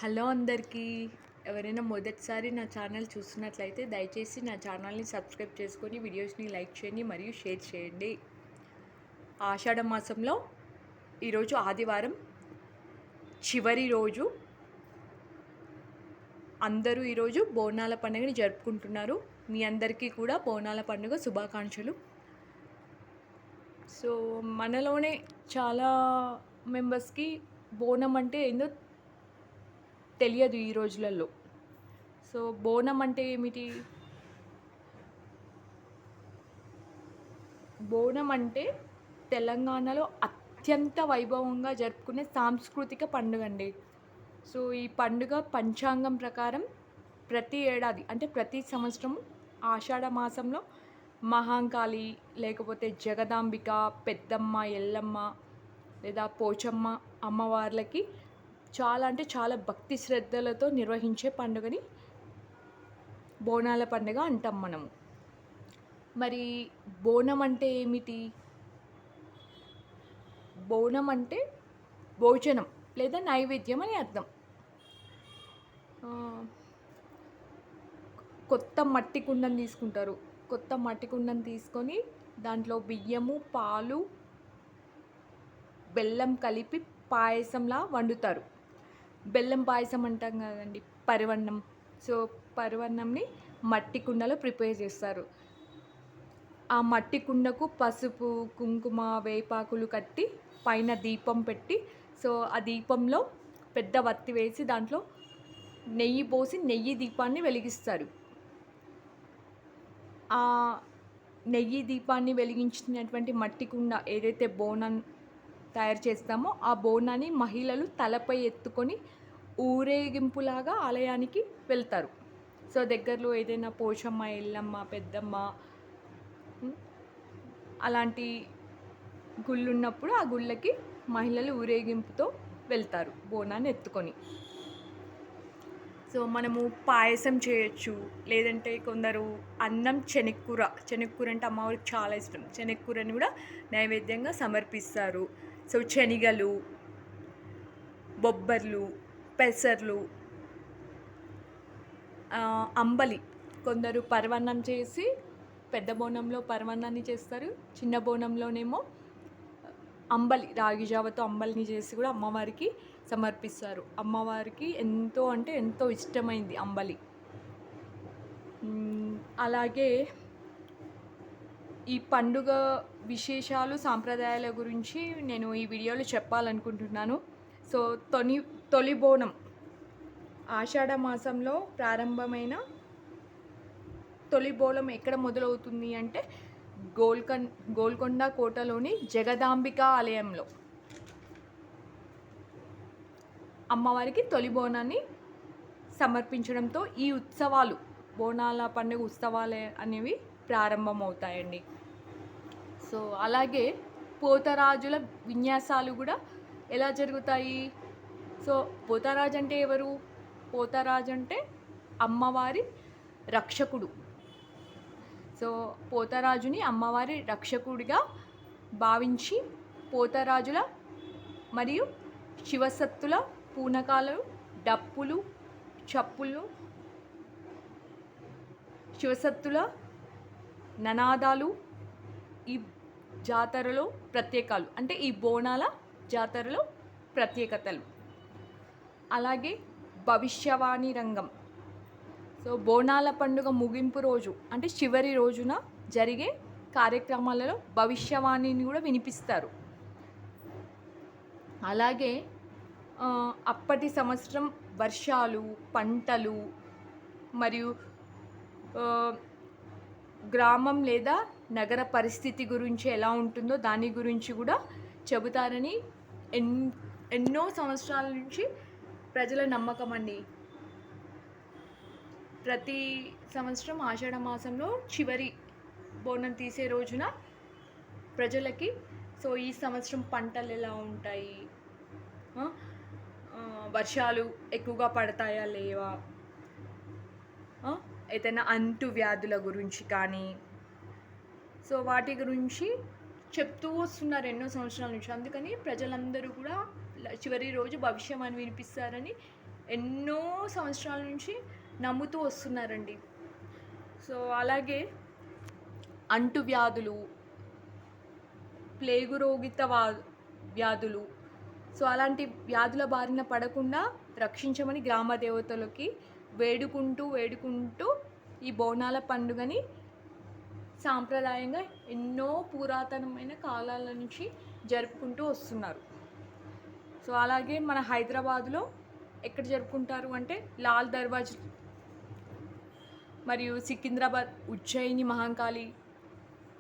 Hello అందరికీ. ఎవరైనా మొదటిసారి నా ఛానల్ చూస్తున్నట్లయితే దయచేసి నా ఛానల్ని సబ్స్క్రైబ్ చేసుకొని వీడియోస్ని లైక్ చేయండి మరియు షేర్ చేయండి. ఆషాఢ మాసంలో ఈరోజు ఆదివారం చివరి రోజు. అందరూ ఈరోజు బోనాల పండుగని జరుపుకుంటున్నారు. మీ అందరికీ కూడా బోనాల పండుగ శుభాకాంక్షలు. సో మనలోనే చాలా మెంబర్స్కి బోనం అంటే ఏందో తెలియదు ఈ రోజులలో. సో బోనం అంటే ఏమిటి? బోనం అంటే తెలంగాణలో అత్యంత వైభవంగా జరుపుకునే సాంస్కృతిక పండుగ అండి. సో ఈ పండుగ పంచాంగం ప్రకారం ప్రతి ఏడాది అంటే ప్రతి సంవత్సరం ఆషాఢ మాసంలో మహాంకాళి, లేకపోతే జగదాంబిక, పెద్దమ్మ, ఎల్లమ్మ లేదా పోచమ్మ అమ్మవార్లకి చాలా అంటే చాలా భక్తి శ్రద్ధలతో నిర్వహించే పండుగని బోనాల పండుగ అంటాం మనము. మరి బోనం అంటే ఏమిటి? బోనం అంటే భోజనం లేదా నైవేద్యం అని అర్థం. కొత్త మట్టి కుండను తీసుకుంటారు. కొత్త మట్టి కుండను తీసుకొని దాంట్లో బియ్యము, పాలు, బెల్లం కలిపి పాయసంలా వండుతారు. బెల్లం పాయసం అంటాం కదండి, పరవన్నం. సో పరవన్నంని మట్టి కుండలో ప్రిపేర్ చేస్తారు. ఆ మట్టి కుండకు పసుపు, కుంకుమ, వేపాకులు కట్టి పైన దీపం పెట్టి, సో ఆ దీపంలో పెద్ద వత్తి వేసి దాంట్లో నెయ్యి పోసి నెయ్యి దీపాన్ని వెలిగిస్తారు. ఆ నెయ్యి దీపాన్ని వెలిగించినటువంటి మట్టి కుండ ఏదైతే బోనం తయారు చేస్తామో ఆ బోనాన్ని మహిళలు తలపై ఎత్తుకొని ఊరేగింపులాగా ఆలయానికి వెళ్తారు. సో దగ్గరలో ఏదైనా పోచమ్మ, ఎల్లమ్మ, పెద్దమ్మ అలాంటి గుళ్ళు ఉన్నప్పుడు ఆ గుళ్ళకి మహిళలు ఊరేగింపుతో వెళ్తారు బోనాన్ని ఎత్తుకొని. సో మనము పాయసం చేయొచ్చు, లేదంటే కొందరు అన్నం, శనగకూర అంటే అమ్మవారికి చాలా ఇష్టం. శనగకూరని కూడా నైవేద్యంగా సమర్పిస్తారు. సో శనగలు, బొబ్బర్లు, పెసర్లు, అంబలి. కొందరు పరవన్నం చేసి పెద్ద బోనంలో పరవన్నాన్ని చేస్తారు. చిన్న బోనంలోనేమో అంబలి, రాగి జావతో అంబలిని చేసి కూడా అమ్మవారికి సమర్పిస్తారు. అమ్మవారికి ఎంతో అంటే ఎంతో ఇష్టమైంది అంబలి. అలాగే ఈ పండుగ విశేషాలు, సాంప్రదాయాల గురించి నేను ఈ వీడియోలో చెప్పాలనుకుంటున్నాను. సో తొలి బోనం ఆషాఢ మాసంలో ప్రారంభమైన తొలి బోనం ఎక్కడ మొదలవుతుంది అంటే గోల్కొండ కోటలోని జగదాంబిక ఆలయంలో అమ్మవారికి తొలి బోనాన్ని సమర్పించడంతో ఈ ఉత్సవాలు, బోనాల పండుగ ఉత్సవాలు అనేవి ప్రారంభమవుతాయండి. సో అలాగే పోతరాజుల విన్యాసాలు కూడా ఎలా జరుగుతాయి? సో పోతరాజు అంటే ఎవరు? పోతరాజు అంటే అమ్మవారి రక్షకుడు. సో పోతరాజుని అమ్మవారి రక్షకుడిగా భావించి పోతరాజుల మరియు శివసత్తుల పూనకాలు, డప్పులు, చప్పులు, శివసత్తుల ననాదాలు ఈ జాతరలో ప్రత్యేకాలు, అంటే ఈ బోనాల జాతరలో ప్రత్యేకతలు. అలాగే భవిష్యవాణి రంగం. సో బోనాల పండుగ ముగింపు రోజు అంటే చివరి రోజున జరిగే కార్యక్రమాలలో భవిష్యవాణిని కూడా వినిపిస్తారు. అలాగే అప్పటి సంవత్సరం వర్షాలు, పంటలు మరియు గ్రామం లేదా నగర పరిస్థితి గురించి ఎలా ఉంటుందో దాని గురించి కూడా చెబుతారని ఎన్నో సంవత్సరాల నుంచి ప్రజల నమ్మకం అండి. ప్రతి సంవత్సరం ఆషాఢ మాసంలో చివరి బోనం తీసే రోజున ప్రజలకి సో ఈ సంవత్సరం పంటలు ఎలా ఉంటాయి, వర్షాలు ఎక్కువగా పడతాయా లేవా, ఏదైనా అంటు వ్యాధుల గురించి కానీ సో వాటి గురించి చెప్తూ వస్తున్నారు ఎన్నో సంవత్సరాల నుంచి. అందుకని ప్రజలందరూ కూడా చివరి రోజు భవిష్యం అని వినిపిస్తారని ఎన్నో సంవత్సరాల నుంచి నమ్ముతూ వస్తున్నారండి. సో అలాగే అంటువ్యాధులు, ప్లేగు రోగిత వ్యాధులు, సో అలాంటి వ్యాధుల బారిన పడకుండా రక్షించమని గ్రామ దేవతలకి వేడుకుంటూ ఈ బోనాల పండుగని సాంప్రదాయంగా ఎన్నో పురాతనమైన కాలాల నుంచి జరుపుకుంటూ వస్తున్నారు. సో అలాగే మన హైదరాబాద్లో ఎక్కడ జరుపుకుంటారు అంటే లాల్ దర్వాజ్ మరియు సికింద్రాబాద్, ఉజ్జయిని మహంకాళి,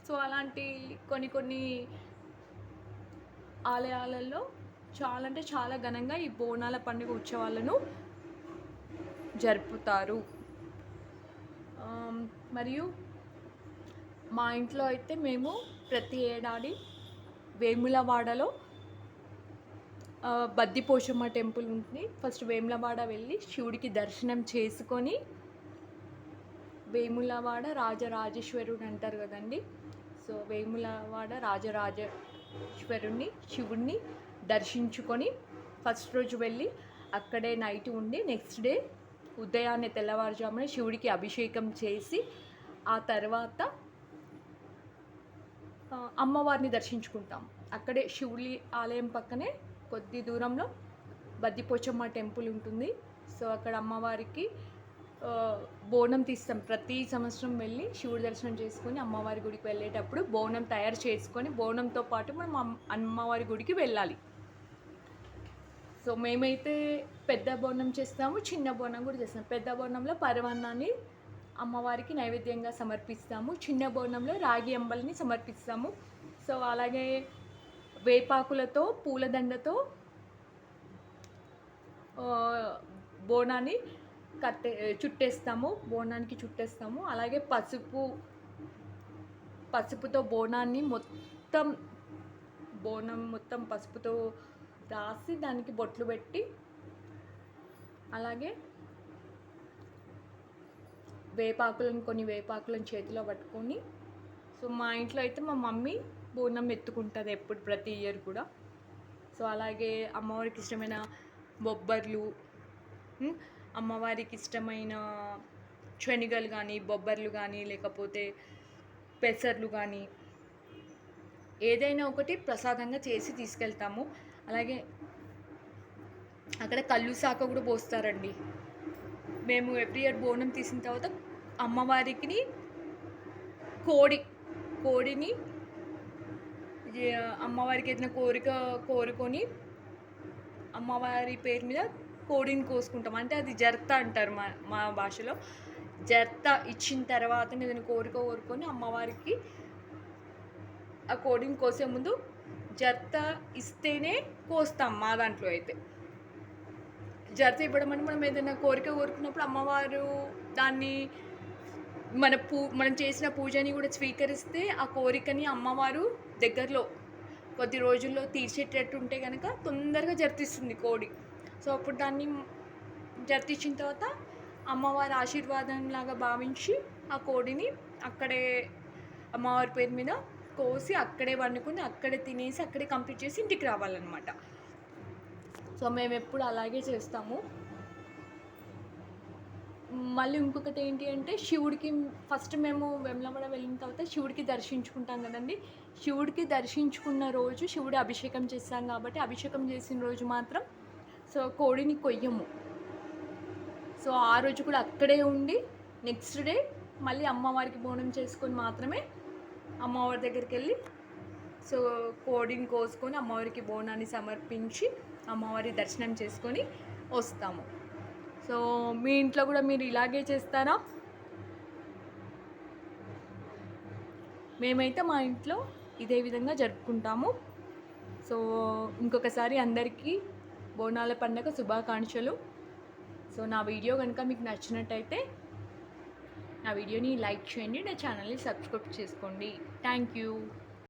సో అలాంటి కొన్ని ఆలయాలలో చాలా అంటే చాలా ఘనంగా ఈ బోనాల పండుగ ఉత్సవాలను జరుపుతారు. మరియు మా ఇంట్లో అయితే మేము ప్రతి ఏడాది వేములవాడలో బద్దిపోషమ్మ టెంపుల్ ఉంది. ఫస్ట్ వేములవాడ వెళ్ళి శివుడికి దర్శనం చేసుకొని, వేములవాడ రాజరాజేశ్వరుడు అంటారు కదండి, సో వేములవాడ రాజరాజేశ్వరుణ్ణి శివుడిని దర్శించుకొని ఫస్ట్ రోజు వెళ్ళి అక్కడే నైట్ ఉండి నెక్స్ట్ డే ఉదయాన్నే తెల్లవారుజామున శివుడికి అభిషేకం చేసి ఆ తర్వాత అమ్మవారిని దర్శించుకుంటాం. అక్కడే శివుడి ఆలయం పక్కనే కొద్ది దూరంలో బద్దిపోచమ్మ టెంపుల్ ఉంటుంది. సో అక్కడ అమ్మవారికి బోనం తీస్తాం. ప్రతి సంవత్సరం వెళ్ళి శివుడి దర్శనం చేసుకొని అమ్మవారి గుడికి వెళ్ళేటప్పుడు బోనం తయారు చేసుకొని బోనంతో పాటు మనం అమ్మవారి గుడికి వెళ్ళాలి. సో మేమైతే పెద్ద బోనం చేస్తాము, చిన్న బోనం కూడా చేస్తాము. పెద్ద బోనంలో పరమాన్నాన్ని అమ్మవారికి నైవేద్యంగా సమర్పిస్తాము, చిన్న బోనంలో రాగి అంబలిని సమర్పిస్తాము. సో అలాగే వేపాకులతో పూలదండతో బోనాన్ని బోనానికి చుట్టేస్తాము. అలాగే పసుపుతో బోనం మొత్తం పసుపుతో రాసి దానికి బొట్లు పెట్టి, అలాగే కొన్ని వేపాకులను చేతిలో పట్టుకొని, సో మా ఇంట్లో అయితే మా మమ్మీ బోనం ఎత్తుకుంటుంది ప్రతి ఇయర్ కూడా. సో అలాగే అమ్మవారికి ఇష్టమైన బొబ్బర్లు, అమ్మవారికి ఇష్టమైన శనగలు కానీ, బొబ్బర్లు కానీ, లేకపోతే పెసర్లు కానీ ఏదైనా ఒకటి ప్రసాదంగా చేసి తీసుకెళ్తాము. అలాగే అక్కడ కళ్ళు శాఖ కూడా పోస్తారండి. మేము ఎవ్రీ ఇయర్ బోనం తీసిన తర్వాత అమ్మవారికి కోడిని అమ్మవారికి ఏదైనా కోరుకొని అమ్మవారి పేరు మీద కోడిని కోసుకుంటాం. అంటే అది జర్త అంటారు మా భాషలో. జర్త ఇచ్చిన తర్వాత ఏదైనా కోరుకొని అమ్మవారికి ఆ కోడిని కోసే ముందు జర్త ఇస్తేనే కోస్తాం. మా దాంట్లో అయితే జర్త ఇవ్వడం అంటే మనం ఏదైనా కోరుకున్నప్పుడు అమ్మవారు దాన్ని మనం చేసిన పూజని కూడా స్వీకరిస్తే ఆ కోరికని అమ్మవారు దగ్గరలో కొద్ది రోజుల్లో తీర్చేటట్టు ఉంటే కనుక తొందరగా జర్తిస్తుంది కోడి. సో అప్పుడు దాన్ని జర్తించిన తర్వాత అమ్మవారి ఆశీర్వాదం లాగా భావించి ఆ కోడిని అక్కడే అమ్మవారి పేరు మీద కోసి అక్కడే వండుకొని అక్కడే తినేసి అక్కడే కంప్లీట్ చేసి ఇంటికి రావాలన్నమాట. సో మేము ఎప్పుడు అలాగే చేస్తాము. మళ్ళీ ఇంకొకటి ఏంటి అంటే శివుడికి ఫస్ట్ మేము వేములవాడ వెళ్ళిన తర్వాత శివుడికి దర్శించుకుంటాం కదండి. శివుడికి దర్శించుకున్న రోజు శివుడి అభిషేకం చేస్తాం కాబట్టి అభిషేకం చేసిన రోజు మాత్రం సో కోడిని కొయ్యము. సో ఆ రోజు కూడా అక్కడే ఉండి నెక్స్ట్ డే మళ్ళీ అమ్మవారికి బోనం చేసుకొని మాత్రమే అమ్మవారి దగ్గరికి వెళ్ళి సో కోడిని కోసుకొని అమ్మవారికి బోనాన్ని సమర్పించి అమ్మవారి దర్శనం చేసుకొని వస్తాము. సో మీ ఇంట్లో కూడా మీరు ఇలాగే చేస్తారా? మేమైతే మా ఇంట్లో ఇదే విధంగా జరుపుకుంటాము. సో ఇంకొకసారి అందరికీ బోనాల పండుగ శుభాకాంక్షలు. సో నా వీడియో కనుక మీకు నచ్చినట్టయితే నా వీడియోని లైక్ చేయండి, నా ఛానల్ని సబ్స్క్రైబ్ చేసుకోండి. Thank you.